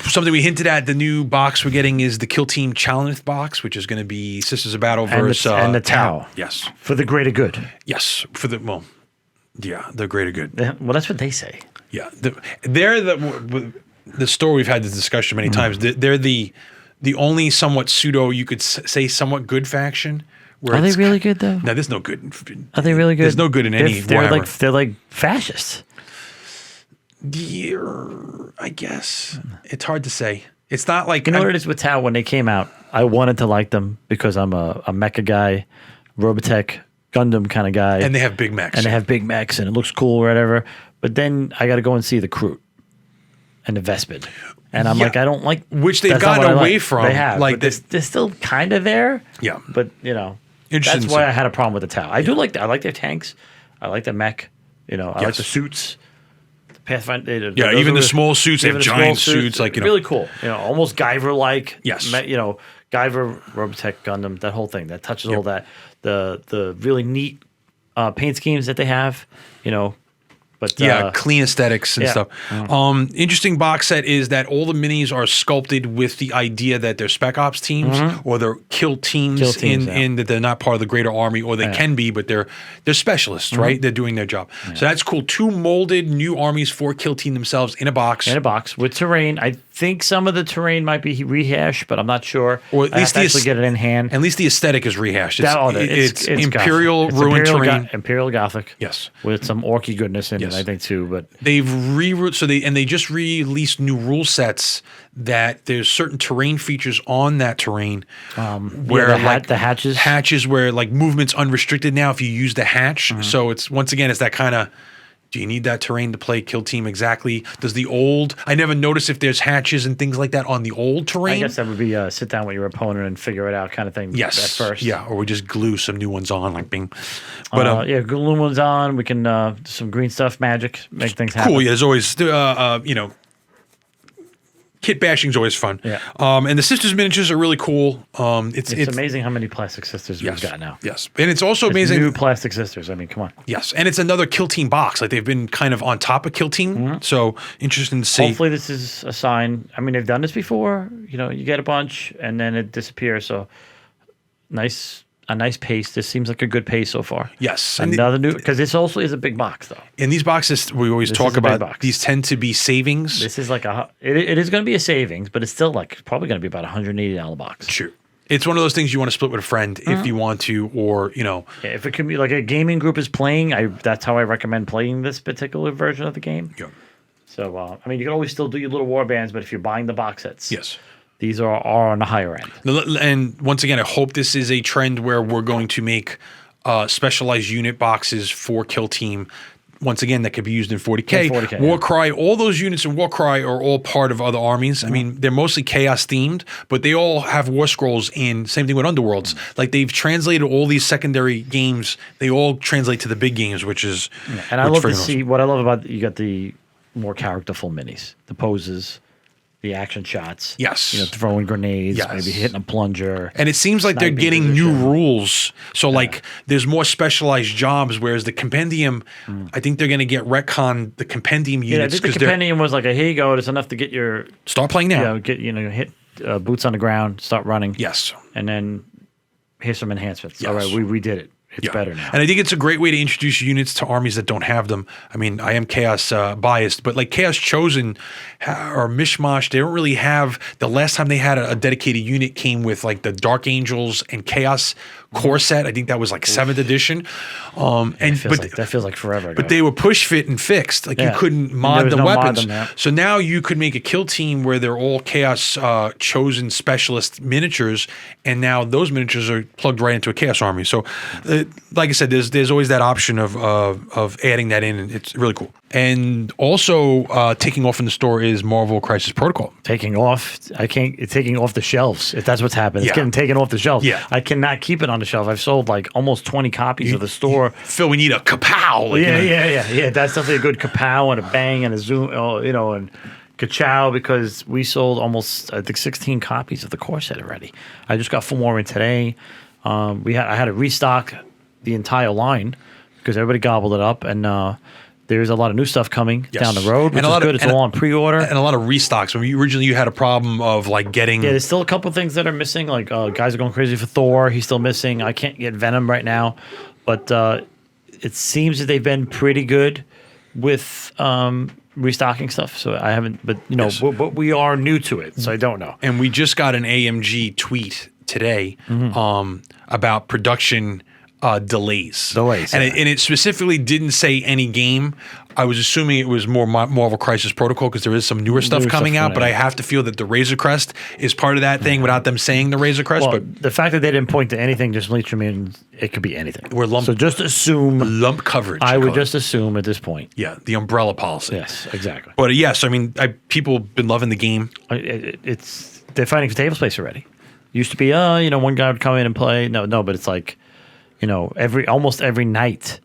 Something we hinted at, the new box we're getting is the Kill Team Challenge box, which is going to be Sisters of Battle versus and the Tau. Yes. For the greater good. Yes. The greater good. Yeah, well, that's what they say. Yeah. They're the story we've had this discussion many times. They're the only somewhat pseudo, you could say somewhat good faction. Are they really good though? No, there's no good. Are they really good? There's no good in any Warhammer. They're like fascists. Yeah, I guess. It's hard to say. It's not like... You know what it is with Tau? When they came out, I wanted to like them because I'm a mecha guy, Robotech, Gundam kind of guy. And they have big mechs. And they have big mechs and it looks cool or whatever. But then I got to go and see the Kroot and the Vespid. And I'm like, I don't like... Which they've that's not gotten what I away like. from. They have. Like but they're still kind of there. Yeah. But, Interesting that's why I had a problem with the Tau. I do like that. I like their tanks. I like the mech. I like the suits. Pathfinder. Even the small suits, they have giant suits. Really cool. Almost Guyver-like. Yes. Guyver, Robotech, Gundam, that whole thing that touches all that. The really neat paint schemes that they have, But clean aesthetics and stuff. Interesting box set is that all the minis are sculpted with the idea that they're Spec Ops teams or they're kill teams, in that they're not part of the greater army, or they can be, but they're specialists, right? They're doing their job. So that's cool. 2 molded new armies for kill team themselves in a box. In a box with terrain. I think some of the terrain might be rehashed, but I'm not sure. Or at least actually get it in hand. At least the aesthetic is rehashed. It's Imperial Gothic. ruined terrain. Imperial Gothic. Yes. With some orky goodness in it, I think too. But they've they just released new rule sets that there's certain terrain features on that terrain where the hatches where like movement's unrestricted now if you use the hatch. So it's once again it's that kind of, do you need that terrain to play kill team exactly? Does the old, I never noticed if there's hatches and things like that on the old terrain. I guess that would be sit down with your opponent and figure it out kind of thing. Yes. At first. Yeah. Or we just glue some new ones on, like bing. But glue ones on. We can do some green stuff magic, make things happen. Cool. Yeah. There's always kit bashing is always fun. Yeah. And the Sisters miniatures are really cool. It's amazing how many plastic sisters we've got now. Yes. And it's also amazing. New plastic sisters. I mean, come on. Yes. And it's another Kill Team box. Like they've been kind of on top of Kill Team. So interesting to see. Hopefully this is a sign. I mean, they've done this before. You get a bunch and then it disappears. So a nice pace. This seems like a good pace so far. Yes. Another new, because this also is a big box though. In these boxes, we always talk about, these tend to be savings. This is like it is going to be a savings, but it's still like probably going to be about $180 box. Sure. It's one of those things you want to split with a friend if you want to, or, Yeah, if it can be like a gaming group is playing, that's how I recommend playing this particular version of the game. Yeah. So, I mean, you can always still do your little war bands, but if you're buying the box sets. Yes. These are on the higher end. And once again, I hope this is a trend where we're going to make specialized unit boxes for Kill Team. Once again, that could be used in 40K. Warcry, all those units in Warcry are all part of other armies. I mean, they're mostly Chaos themed, but they all have War Scrolls in. Same thing with Underworlds. Like they've translated all these secondary games. They all translate to the big games, which is. Yeah. And I love to see what I love about you got the more characterful minis, the poses. The action shots. Yes. Throwing grenades, maybe hitting a plunger. And it seems like they're getting new rules. So, like, there's more specialized jobs, whereas the Compendium, I think they're going to get retcon the Compendium units. Yeah, I think the Compendium was like, here you go, it's enough to get your... Start playing now. Hit boots on the ground, start running. Yes. And then here's some enhancements. Yes. All right, we did it. It's better now. And I think it's a great way to introduce units to armies that don't have them. I mean, I am Chaos biased, but like Chaos Chosen or Mishmash, they don't really have, the last time they had a dedicated unit came with like the Dark Angels and Chaos core set. I think that was like 7th edition. That feels like forever ago. But they were push fit and fixed. Like you couldn't mod the weapons. So now you could make a kill team where they're all Chaos Chosen specialist miniatures, and now those miniatures are plugged right into a Chaos army. So like I said, there's always that option of adding that in, and it's really cool. And also taking off in the store is Marvel Crisis Protocol. Taking off? It's taking off the shelves. If that's what's happened, it's getting taken off the shelves. Yeah. I cannot keep it on the shelf. I've sold like almost 20 copies of the store. Phil, we need a kapow. Yeah. That's definitely a good kapow and a bang and a zoom, and ka-chow, because we sold almost, I think, 16 copies of the core set already. I just got 4 more in today. I had to restock the entire line because everybody gobbled it up, and there's a lot of new stuff coming down the road, which is good. It's all on pre-order. And a lot of restocks. When originally you had a problem of like getting... Yeah, there's still a couple things that are missing. Like guys are going crazy for Thor. He's still missing. I can't get Venom right now. But it seems that they've been pretty good with restocking stuff. So I haven't... But, but we are new to it, so I don't know. And we just got an AMG tweet today about production... delays. And it specifically didn't say any game. I was assuming it was more Marvel Crisis Protocol because there is some newer stuff coming out, but I have to feel that the Razor Crest is part of that thing without them saying the Razor Crest. Well, but the fact that they didn't point to anything just leads to me it could be anything. So just assume lump coverage. I would just assume at this point. Yeah, the umbrella policy. Yes, exactly. But yes, I mean, people have been loving the game. They're fighting for table space already. Used to be, one guy would come in and play. No, but it's like, almost every night,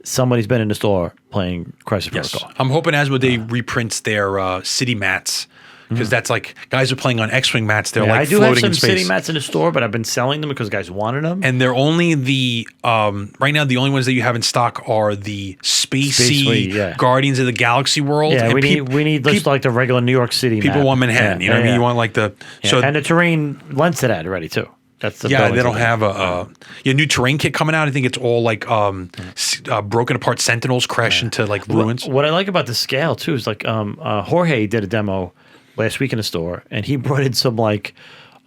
somebody's been in the store playing Crisis Protocol. I'm hoping Asmodee reprints their city mats because that's like guys are playing on X-wing mats. They're Yeah, like I do have floating some in space. city mats in the store, but I've been selling them because guys wanted them. And they're only the right now. The only ones that you have in stock are the spacey Guardians of the Galaxy world. Yeah, and we need just like the regular New York City. People map. want Manhattan. You know what I mean? You want like the and the terrain lends to that already too. That's the they don't have a new terrain kit coming out. I think it's all like broken apart Sentinels crash into like ruins. What I like about the scale too is like Jorge did a demo last week in the store, and he brought in some like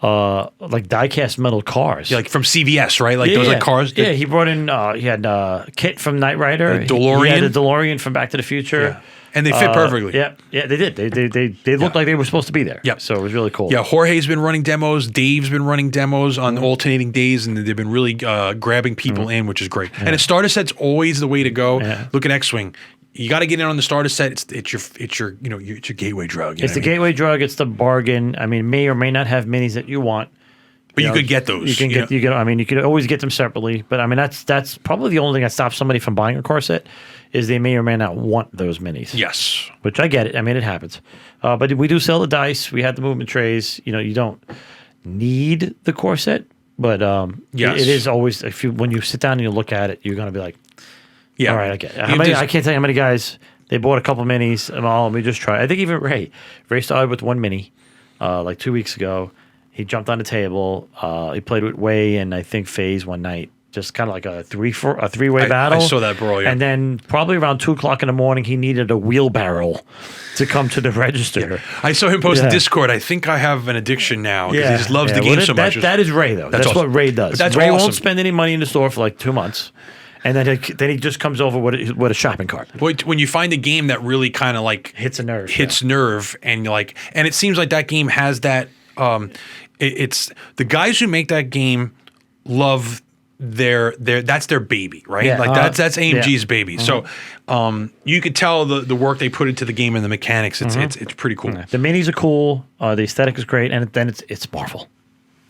die-cast metal cars. Yeah, like from CVS, right? Like those like cars. Yeah, he brought in. He had Kit from Knight Rider. The DeLorean. He had the DeLorean from Back to the Future. Yeah. And they fit perfectly. Yeah, they did. They looked like they were supposed to be there. Yeah. So it was really cool. Yeah, Jorge's been running demos. Dave's been running demos on alternating days, and they've been really grabbing people in, which is great. And a starter set's always the way to go. Yeah. Look at X-Wing. You got to get in on the starter set. It's your gateway drug. It's the gateway drug. It's the bargain. I mean, may or may not have minis that you want. But you could get those. You can I mean, you could always get them separately. But I mean, that's probably the only thing that stops somebody from buying a car set is they may or may not want those minis. Yes. Which I get it. I mean, it happens. But we do sell the dice. We had the movement trays. You don't need the core set, but yes. it is always when you sit down and you look at it, you're gonna be like, yeah, all right, I get it. I can't tell you how many guys they bought a couple minis and let me just try. I think even Ray started with one mini like 2 weeks ago. He jumped on the table. He played with Way and I think FaZe one night. Just kind of like a three-way battle. I saw that brawl, yeah. And then probably around 2 o'clock in the morning, he needed a wheelbarrow to come to the register. Yeah. I saw him post in Discord. I think I have an addiction now because he just loves the game so much. That is Ray, though. That's awesome. What Ray does. Ray won't spend any money in the store for like 2 months. And then he just comes over with a shopping cart. When you find a game that really kind of like hits a nerve, and you're like, and it seems like that game has that. It's the guys who make that game love that's their baby, right? Yeah, like that's AMG's baby. So you could tell the work they put into the game and the mechanics. It's pretty cool. The minis are cool. The aesthetic is great, and then it's Marvel.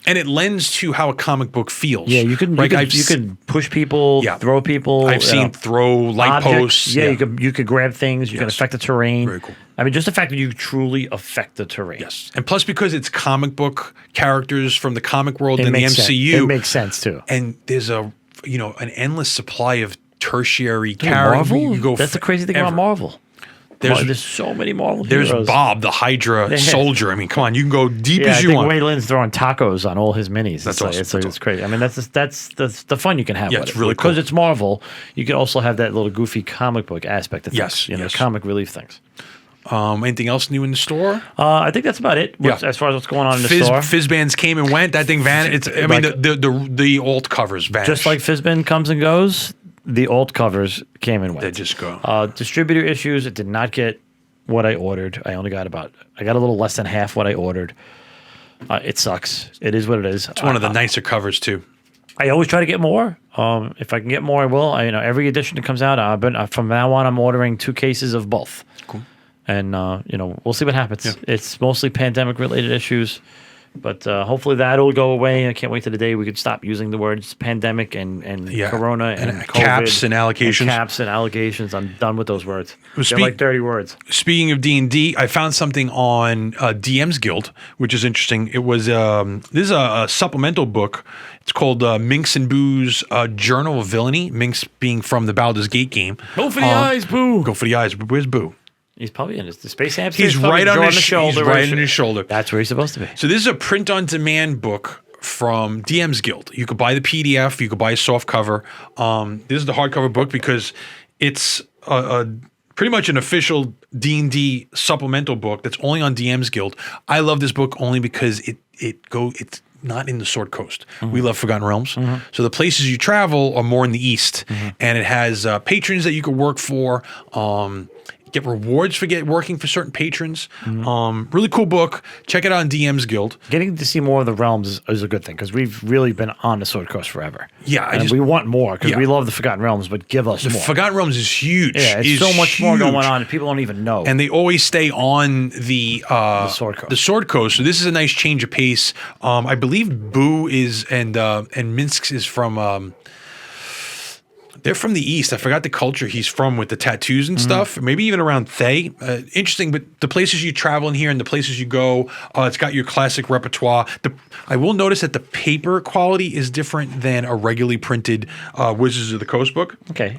And it lends to how a comic book feels. Yeah, you can push people, throw people. I've seen throw light posts. Yeah, you could grab things. You can affect the terrain. Very cool. I mean, just the fact that you truly affect the terrain. Yes, and plus because it's comic book characters from the comic world and the MCU, it makes sense too. And there's an endless supply of tertiary characters. Marvel. That's the crazy thing about Marvel. There's so many Marvel heroes. There's Bob, the Hydra soldier. I mean, come on, you can go deep as you want. I think Wayland's throwing tacos on all his minis. That's awesome. It's crazy. I mean, that's the fun you can have. Yeah, with it's it. really cool. Because it's Marvel, you can also have that little goofy comic book aspect of things. Yes, comic relief things. Anything else new in the store? I think that's about it. As far as what's going on in the store. Fizzbands came and went. That thing vanished. The alt covers vanished. Just like Fizzband comes and goes, the alt covers came and went. They just go. Distributor issues. It did not get what I ordered. I got a little less than half what I ordered. It sucks. It is what it is. It's one of the nicer covers too. I always try to get more. If I can get more, I will. Every edition that comes out, from now on, I'm ordering 2 cases of both. Cool. And we'll see what happens. Yeah. It's mostly pandemic related issues, but hopefully that'll go away. I can't wait to the day we could stop using the words pandemic and corona and COVID, caps and allocations. I'm done with those words. They're like 30 words. Speaking of D&D, I found something on DM's Guild, which is interesting. It was this is a supplemental book. It's called Minsc and Boo's Journal of Villainy. Minsc being from the Baldur's Gate game. Go for the eyes, Boo. Go for the eyes. Where's Boo? He's probably in the space hamster. He's right on his shoulder. He's right on his shoulder. That's where he's supposed to be. So this is a print-on-demand book from DM's Guild. You could buy the PDF. You could buy a soft cover. This is the hardcover book because it's pretty much an official D&D supplemental book that's only on DM's Guild. I love this book only because it's not in the Sword Coast. Mm-hmm. We love Forgotten Realms. Mm-hmm. So the places you travel are more in the East. Mm-hmm. And it has patrons that you could work for. Get rewards for working for certain patrons. Mm-hmm. Really cool book. Check it out on DM's Guild. Getting to see more of the realms is a good thing because we've really been on the Sword Coast forever. Yeah, we want more because we love the Forgotten Realms, but give us more. The Forgotten Realms is huge. Yeah, it's so much more going on. People don't even know. And they always stay on the Sword Coast. The Sword Coast. So this is a nice change of pace. I believe Boo is and Minsc is from They're from the East. I forgot the culture he's from with the tattoos and stuff. Maybe even around Thay. Interesting, but the places you travel in here and the places you go, it's got your classic repertoire. I will notice that the paper quality is different than a regularly printed Wizards of the Coast book. Okay,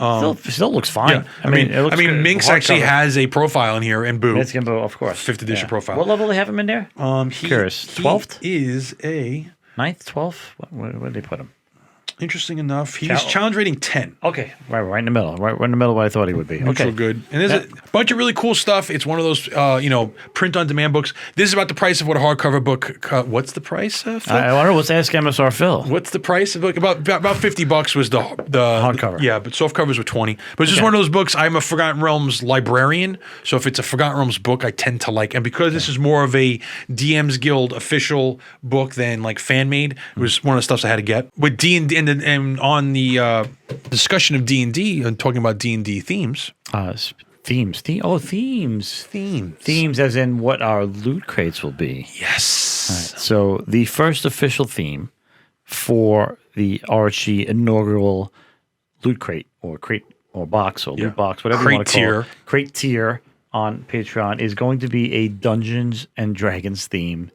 still looks fine. Yeah. I mean, it looks good. Minsc actually has a profile in here, and Boo. Minsc and Boo, of course. 5th edition profile. What level do they have him in there? Curious. 12th? Is a 9th, 12th? Where did they put him? Interesting enough, he's challenge rating 10. Okay, right in the middle. Right in the middle of what I thought he would be. Neutral Okay, good. And there's a bunch of really cool stuff. It's one of those, print-on-demand books. This is about the price of what a hardcover book. What's the price, Phil? I wonder what's Ask MSR Phil. What's the price of a book? About $50 was the hardcover. Yeah, but soft covers were 20. But it's just one of those books. I'm a Forgotten Realms librarian, so if it's a Forgotten Realms book, I tend to like. And because this is more of a DM's Guild official book than like fan made, it was one of the stuffs I had to get. With D&D and on the discussion of D&D and talking about D&D themes. Themes as in what our loot crates will be. Yes. Right. So the first official theme for the RHG inaugural loot crate or box or loot box, whatever you want to call it. Crate tier on Patreon is going to be a Dungeons and Dragons theme.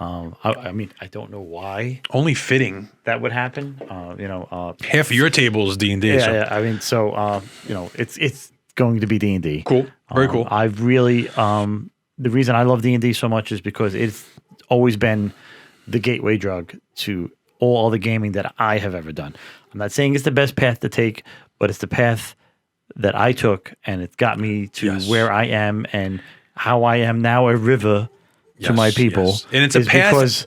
I mean, I don't know why. Only fitting that would happen. Half of your table is D&D. Yeah. I mean, it's going to be D&D. Cool. Very cool. I've really the reason I love D&D so much is because it's always been the gateway drug to all the gaming that I have ever done. I'm not saying it's the best path to take, but it's the path that I took, and it got me to where I am and how I am now a river to my people. Yes. And it's a path.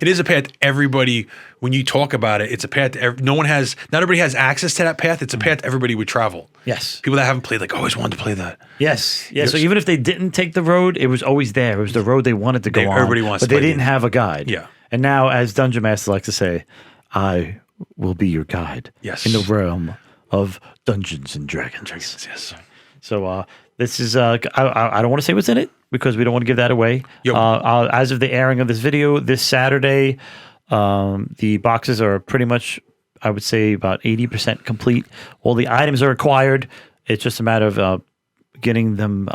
It is a path everybody, when you talk about it, it's a path not everybody has access to that path. It's a path everybody would travel. Yes. People that haven't played always wanted to play that. Yes. Yeah. So even if they didn't take the road, it was always there. It was the road they wanted to go on. Everybody wants but to they didn't have a guide. Yeah. And now, as Dungeon Master likes to say, I will be your guide. Yes. In the realm of Dungeons and Dragons. Yes. So this is I don't want to say what's in it because we don't want to give that away. As of the airing of this video this Saturday, the boxes are pretty much, I would say, about 80% complete. All the items are acquired. It's just a matter of getting them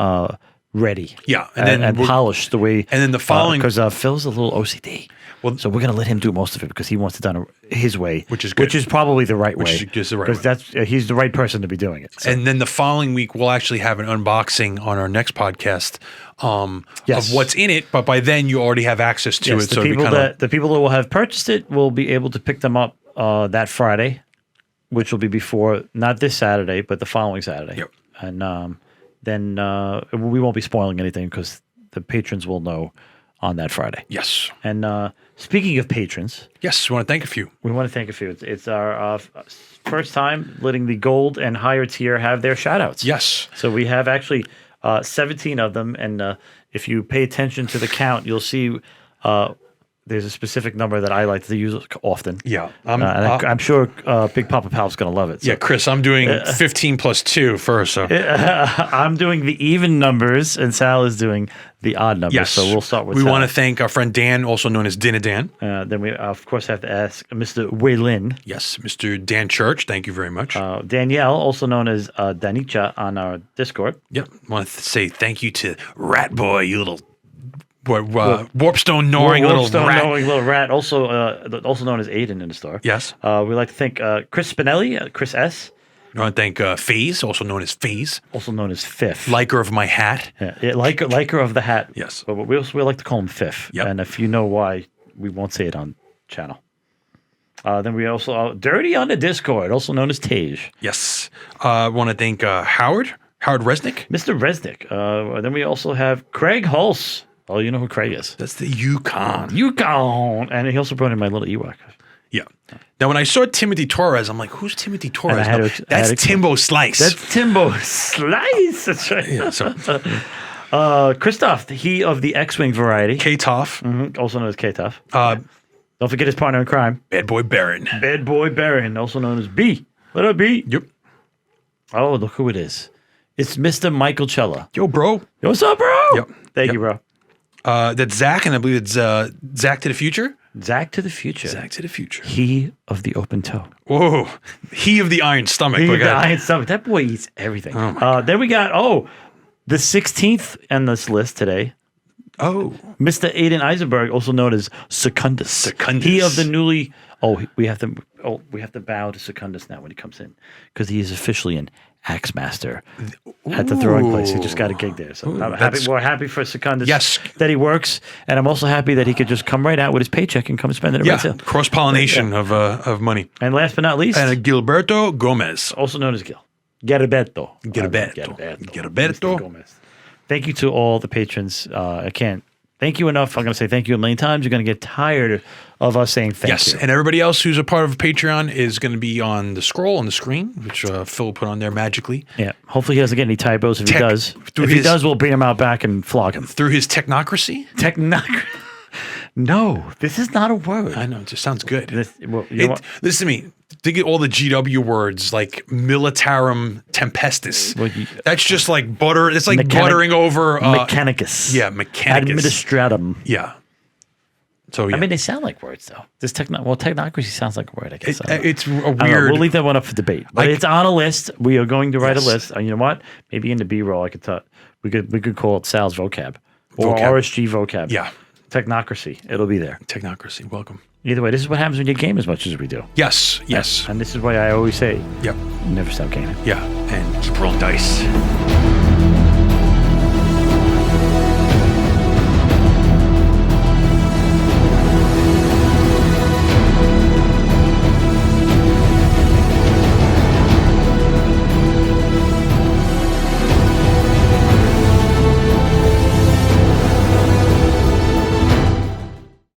ready. Yeah, and polished the way. And then the following, because Phil's a little OCD. Well, so we're going to let him do most of it because he wants it done his way, which is good. Which is probably the right way. Which is the right way. Because he's the right person to be doing it. So. And then the following week, we'll actually have an unboxing on our next podcast of what's in it. But by then, you already have access to it. The people that will have purchased it will be able to pick them up that Friday, which will be before, not this Saturday, but the following Saturday. Yep. And then we won't be spoiling anything because the patrons will know on that Friday. Yes. And speaking of patrons. Yes, we want to thank a few. It's our first time letting the gold and higher tier have their shout-outs. Yes. So we have actually 17 of them. And if you pay attention to the count, you'll see there's a specific number that I like to use often. Yeah. I'm sure Big Papa Pal's going to love it. So. Yeah, Chris, I'm doing 15 plus 2 first. So. I'm doing the even numbers, and Sal is doing the odd numbers. Yes. So we'll start with We Sal. want to thank our friend Dan, also known as Dinna Dan. Then we, of course, have to ask Mr. Waylin. Yes, Mr. Dan Church. Thank you very much. Danielle, also known as Danicha on our Discord. Yep. I want to say thank you to Rat Boy, you little... Warpstone gnawing little rat. Also known as Aiden in the store. Yes. We'd like to thank Chris Spinelli, Chris S. I want to thank FaZe, also known as FaZe. Also known as Fifth. Liker of my hat. Yeah, liker of the hat. Yes. But we like to call him Fifth. Yep. And if you know why, we won't say it on channel. Then we also, Dirty on the Discord, also known as Tej. Yes. I want to thank Howard Resnick. Mr. Resnick. Then we also have Craig Hulse. Oh, you know who Craig is. That's the Yukon. And he also brought in my little Ewok. Yeah. Now, when I saw Timothy Torres, I'm like, who's Timothy Torres? That's Timbo Slice. That's Timbo Slice. That's right. Yeah, so. Christoph, he of the X-Wing variety. K-Toff. Mm-hmm, also known as K-Toff. Don't forget his partner in crime. Bad Boy Baron, also known as B. Letter B. Yep. Oh, look who it is. It's Mr. Michael Cella. Yo, bro. Yo, what's up, bro? Yep. Thank you, bro. That's Zach, and I believe it's Zach to the Future. Zach to the future. Zach to the future. He of the open toe. Whoa. He of the iron stomach. He of the iron stomach. That boy eats everything. Then we got, the 16th on this list today. Oh. Mr. Aiden Eisenberg, also known as Secundus. Secundus. He of the newly... we have to bow to Secundus now when he comes in because he is officially an axe master at the throwing place. He just got a gig there, so I'm happy. We're happy for Secundus. Yes. That he works, and I'm also happy that he could just come right out with his paycheck and come spend it at Red Sale. Cross pollination of money. And last but not least, and Gilberto Gomez, also known as Gil. Gilberto. Gomez. Thank you to all the patrons. I can't thank you enough. I'm going to say thank you a million times. You're going to get tired of us saying thank you. Yes, and everybody else who's a part of Patreon is going to be on the scroll on the screen, which Phil put on there magically. Yeah. Hopefully he doesn't get any typos. If he does, we'll bring him out back and flog him. Through his technocracy? No, this is not a word. I know. It just sounds good. Listen to me. Think of all the GW words like militarum tempestus. That's just like butter. It's like buttering over. Mechanicus. Yeah, mechanicus. Administratum. Yeah. So yeah. I mean, they sound like words though. Technocracy sounds like a word. I guess it's a weird. We'll leave that one up for debate. But it's on a list. We are going to write a list. And you know what? Maybe in the B-roll, I could we could call it Sal's vocab or RSG vocab. Yeah. Technocracy. It'll be there. Technocracy. Welcome. Either way, this is what happens when you game as much as we do. Yes. And this is why I always say, yep, never stop gaming. Yeah, and keep rolling dice.